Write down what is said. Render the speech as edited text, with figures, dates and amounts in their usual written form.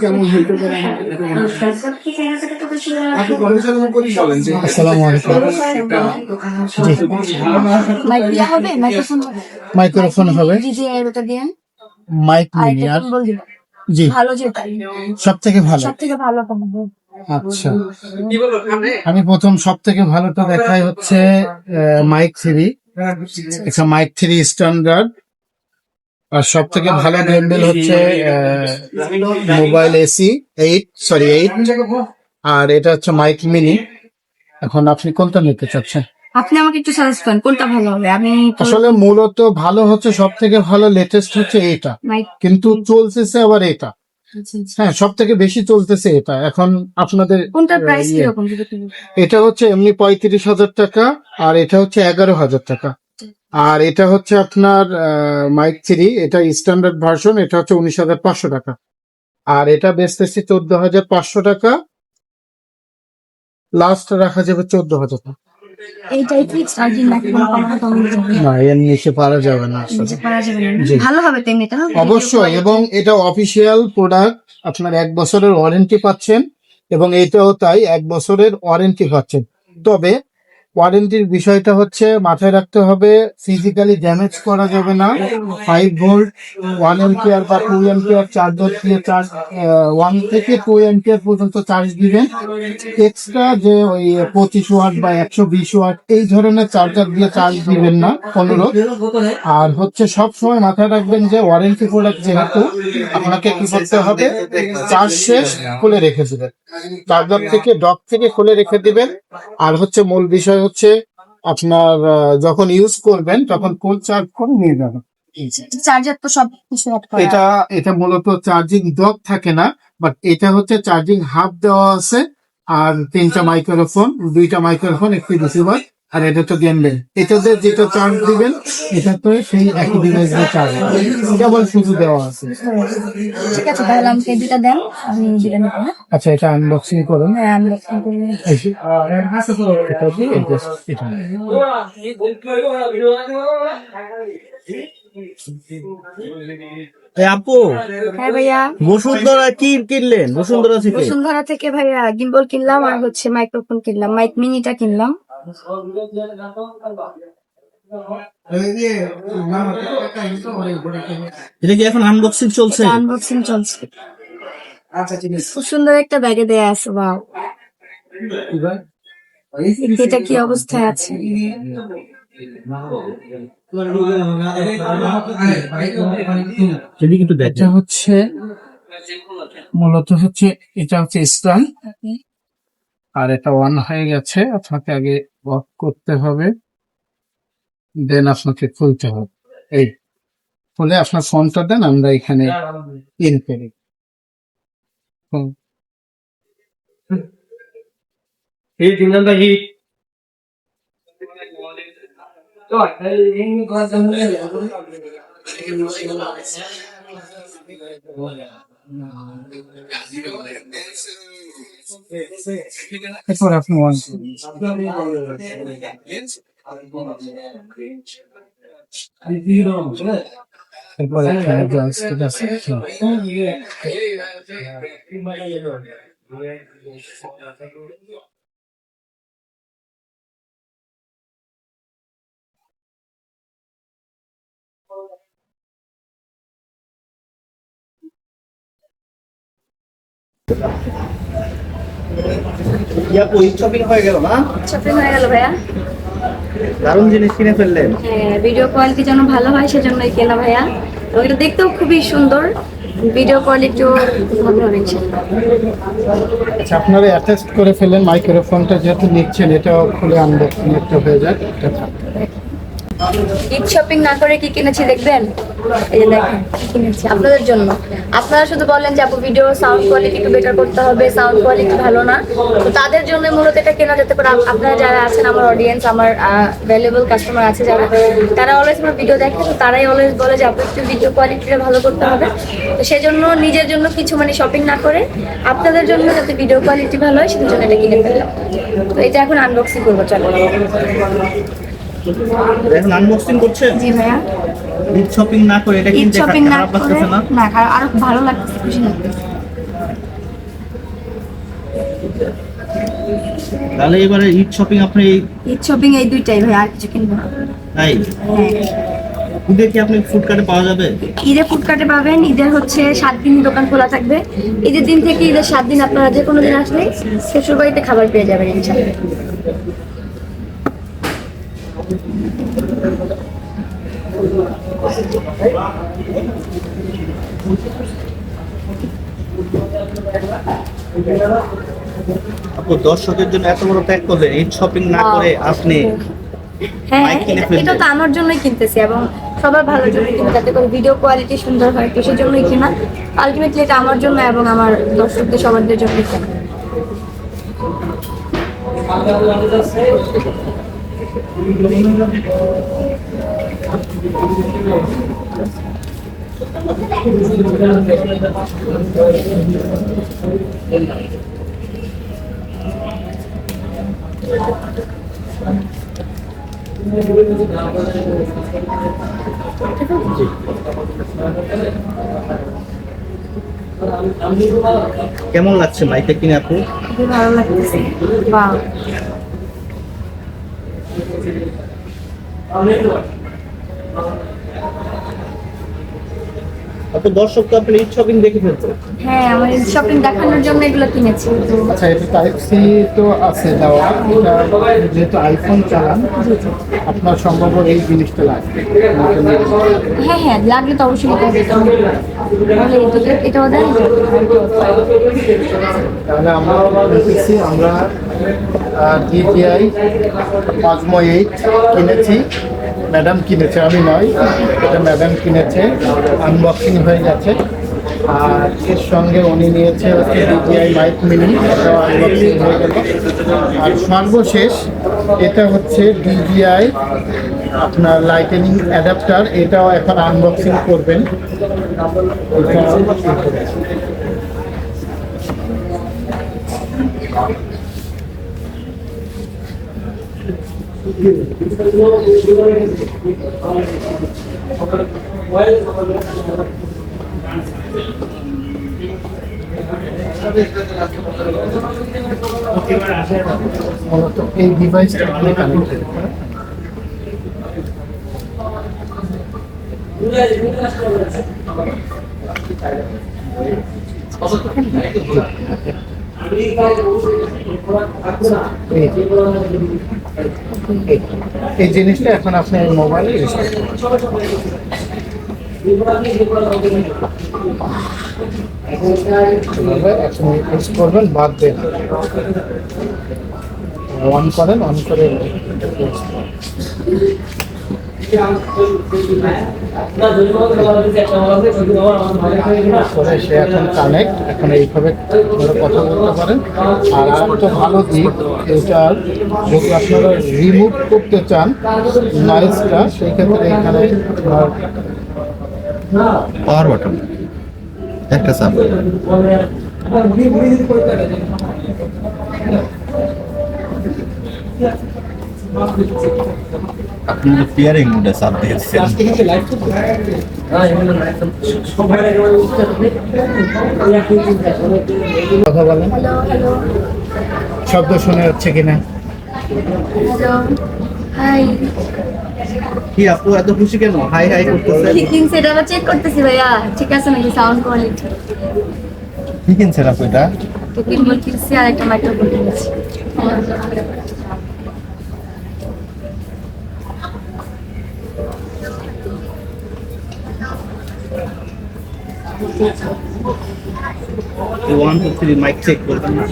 কেমন হইতে পারে আপনি পরিচালনা করি বলেন যে আসসালামু আলাইকুম। মাইক দেওয়া হবে, মাইক্রোফোন মাইক্রোফোন হবে, ওটা দিয়ে মাইক আর মিনি, একটা আর কম্বল দিন। জি ভালো যেটা সব থেকে ভালো। সব থেকে ভালো কম্বল। আচ্ছা, আমি প্রথম সব থেকে ভালোটা দেখাই হচ্ছে মাইক 3। একটা মাইক 3 স্ট্যান্ডার্ড। আর সব থেকে ভালো ব্যান্ডেল হচ্ছে মোবাইল এসি 8। আর এটা হচ্ছে মাইক মিনি। এখন আপনি কোনটা নিতে চাচ্ছেন? আপনি আমাকে একটু সাজেস্ট করেন কোনটা ভালো হবে। আমি আসলে মূলত ভালো হচ্ছে, সব থেকে ভালো লেটেস্ট হচ্ছে এটা, মাইক কিন্তু চলতেছে আবার এটা। হ্যাঁ, সব থেকে বেশি চলতেছে এটা। এখন আপনাদের কোনটার প্রাইস কিরকম? এটা হচ্ছে এমনি 35,000 টাকা, আর এটা হচ্ছে 11,000 টাকা। আর এটা হচ্ছে আপনার মাইক 3, এটা স্ট্যান্ডার্ড ভার্সন, এটা হচ্ছে 19,500 টাকা। আর এটা বেচতেছি 14,500 টাকা, লাস্ট রাখা যাবে 14,000 টাকা। এইটাই ফিক্স আর কি নাকি কোনো কমানো কমানো না, এর নিচে পারা যাবে না আসলে। করা যাবে না? জি। ভালো হবে তো এমনিটা না? অবশ্যই, এবং এটা অফিসিয়াল প্রোডাক্ট, আপনার 1 বছরের ওয়ারেন্টি পাচ্ছেন, এবং এটাও তাই 1 বছরের ওয়ারেন্টি পাচ্ছেন। তবে ওয়ারেন্টির বিষয়টা হচ্ছে মাথায় রাখতে হবে, ফিজিক্যালি ড্যামেজ করা যাবে না। 5 ভোল্ট 1 এম্পিয়ার বা 2 এম্পিয়ার চার্জার দিয়ে 1 থেকে 2 এম্পিয়ার পর্যন্ত চার্জ দিবেন। এক্সট্রা যে ওই 25 ওয়াট বা 120 ওয়াট এই ধরনের চার্জার দিয়ে চার্জ দিবেন না, অনুরোধ। আর হচ্ছে সব সময় মাথায় রাখবেন যে ওয়ারেন্টি প্রোডাক্ট যেহেতু, আপনাকে কি করতে হবে, চার্জ শেষ খুলে রেখে দিবেন, চার্জার থেকে ডক থেকে খুলে রেখে দিবেন। আর হচ্ছে মূল বিষয় হচ্ছে আপনার যখন ইউজ করবেন তখন ফুল চার্জ করে নিয়ে যাবেন। চার্জার তো সব কিছু অ্যাড করা। এটা মূলত চার্জিং ডক থাকে না, বাট এটা হচ্ছে চার্জিং হাব দেওয়া আছে। আর 3টা মাইক্রোফোন, 2টা মাইক্রোফোন, একটি রিসিভার, আর এটা তো গেমবেল। এটাতে যেটা চার্জ দিবেন এটা তো সেই একই ডিভাইস দিয়ে চার্জ, কেবল শুধু দেওয়া আছে। ঠিক আছে, তাহলে আমাকে দুটা দেন, আমি দুটা নেবো। হ্যাঁ, আচ্ছা, এটা আনবক্সিং করুন। আনবক্সিং করে এটা দিয়ে এটা আপু, হ্যাঁ ভাইয়া, বসুন্ধরা কি কিনলেন? বসুন্ধরা থেকে বসুন্ধরা থেকে ভাইয়া গিম্বল কিনলাম, আর হচ্ছে মাইক্রোফোন কিনলাম, মাইক মিনিটা কিনলাম। এটা কি এখন আনবক্সিং চলছে? আনবক্সিং চলছে। খুব সুন্দর একটা ব্যাগে দেয়া আছে। ওয়াও, এটা কি অবস্থায় আছে? এটা হচ্ছে মূলত হচ্ছে, এটা হচ্ছে স্ট্যান্ড, আর এটা অন হয়ে গেছে। আপনাকে আগে অফ করতে হবে, দেন আপনাকে খুলতে হবে। এই খুলে আপনার ফোনটা দেন, আমরা এখানে ইন করি। এরপর আপনি অন করুন। এরপরে এখানে জয়স্টিক আছে। শপিং হয়ে গেল না? শপিং হয়ে গেল ভাইয়া। দারুণ জিনিস কিনে ফেললেন। হ্যাঁ, ভিডিও কোয়ালিটি যেন ভালো হয় সেজন্যই কেনা ভাইয়া। ওইটা দেখতেও খুবই সুন্দর, ভিডিও কোয়ালিটিও ভালো হবে ইনশাআল্লাহ। আচ্ছা, আপনারা অ্যাটাচ করে ফেলেন মাইক্রোফোনটা, যেহেতু নিচ্ছেন এটাও খুলে আনবক্সিং একটা হয়ে যায়। ঈদ শপিং না করে কি কিনেছি দেখবেন? এই যে দেখেন কি কিনেছি আপনাদের জন্য। আপনারা শুধু বলেন যে আপু ভিডিও সাউন্ড কোয়ালিটি একটু বেটার করতে হবে, সাউন্ড কোয়ালিটি ভালো না, তো তাদের জন্য মূলত এটা কেনা যেতে পারে। আপনারা যারা আছেন আমার অডিয়েন্স, আমার ভ্যালুয়েবল কাস্টমার আছে যারা, তারা অলওয়েজ আমার ভিডিও দেখে, তো তারাই অলওয়েজ বলে যে আপু একটু ভিডিও কোয়ালিটিটা ভালো করতে হবে। তো সেজন্য নিজের জন্য কিছু মানে শপিং না করে আপনাদের জন্য যাতে ভিডিও কোয়ালিটি ভালো হয় সেটার জন্য এটা কিনে ফেললাম। তো এটা এখন আনবক্সিং করবো, চলো। এখন আনবক্সিং করছেন? জি ভাইয়া। ঈদ শপিং না করে এটা ঈদ কিনতে শপিং না খারাপ করে লাগতেছে না? না, আরো ভালো লাগতেছে, খুশি লাগতেছে। তাহলে এবারে ঈদ শপিং আপনি ঈদ শপিং এই দুইটাই ভাই, আর কিছু কিনবো না। তাই হ্যাঁ, ঈদে কি আপনি ফুডকার্টে পাওয়া যাবে? ঈদে ফুডকার্টে পাবেন। ঈদের হচ্ছে 7 দিন দোকান খোলা থাকবে। ঈদের দিন থেকে ঈদের 7 দিন আপনারা যে কোনো দিন আসলে শ্বশুর বাড়িতে খাবার পেয়ে যাবেন ইনশাআল্লাহ। আপু দর্শকের জন্য এত বড় ত্যাগ করলেন, ঈদ শপিং না করে আপনি হ্যাঁ, মাইক কিনে এটা ফেললেন। তো আমার জন্যই কিনতেছি এবং সবার ভালোর জন্য কিনা, যাতে করে ভিডিও কোয়ালিটি সুন্দর হয়, তো সেই জন্যই কিনা। আলটিমেটলি এটা আমার জন্য এবং আমার দর্শকদের সবার জন্যই কিনা। কেমন লাগছে মাইকটা কিনে আপু? খুবই ভালো লাগতেছে। বাহ, আপু দর্শক তো আপনি ঈদ শপিং দেখে ফেলছে। হ্যাঁ, আমার শপিং দেখানোর জন্য এগুলো কিনেছি। তো আচ্ছা, এটা টাইপ সি তো আছে দেওয়া, এটা যেহেতু আইফোন চালান আপনার সম্ভব এই জিনিসটা লাগবে। হ্যাঁ হ্যাঁ, লাগলে তো অবশ্যই নিতে হবে। তাহলে এটাও দেন। তাহলে আমরা দেখেছি, আমরা DJI Osmo 8 কিনেছি, ম্যাডাম কিনেছে, আমি নয়, এটা ম্যাডাম কিনেছে, আনবক্সিং হয়ে গেছে। আর এর সঙ্গে উনি নিয়েছে হচ্ছে DJI Mic Mini, এটাও আনবক্সিং হয়ে গেল। আর সর্বশেষ এটা হচ্ছে DJI আপনার লাইটেনিং অ্যাডাপ্টার, এটাও এখন আনবক্সিং করবেন। মূলত এই ডিভাইসটা এখানে কানেক্টেড। এই জিনিসটা এখন আপনি মোবাইলে রিস্টার্ট করবেন, বাদ দেন, অন করেন, অন করে সে এখন কানেক্ট, এখন এইভাবে কথা বলতে পারেন। আর একটা ভালো দিক এটার, যদি আপনারা রিমুভ করতে চান নয়েজটা, সেই ক্ষেত্রে এখানে পাওয়ার বাটন একটা চাপ। আপনি তো পিয়ারিং মোডে চাপ দিয়েছেন। কথা বলেন, হ্যালো হ্যালো শব্দ শোনা যাচ্ছে কিনা? Hello, hi. কি আপু এত খুশি কেন? হাই হাই করতেছে। কি কিনছে এটা আবার চেক করতেছি ভাইয়া, ঠিক আছে নাকি সাউন্ড কোয়ালিটি। কি কিনছেন আপু এটা? তো কিনবল কিনছি আর একটা মাইক্রোফোন কিনেছি। One two three mic check করবেন না?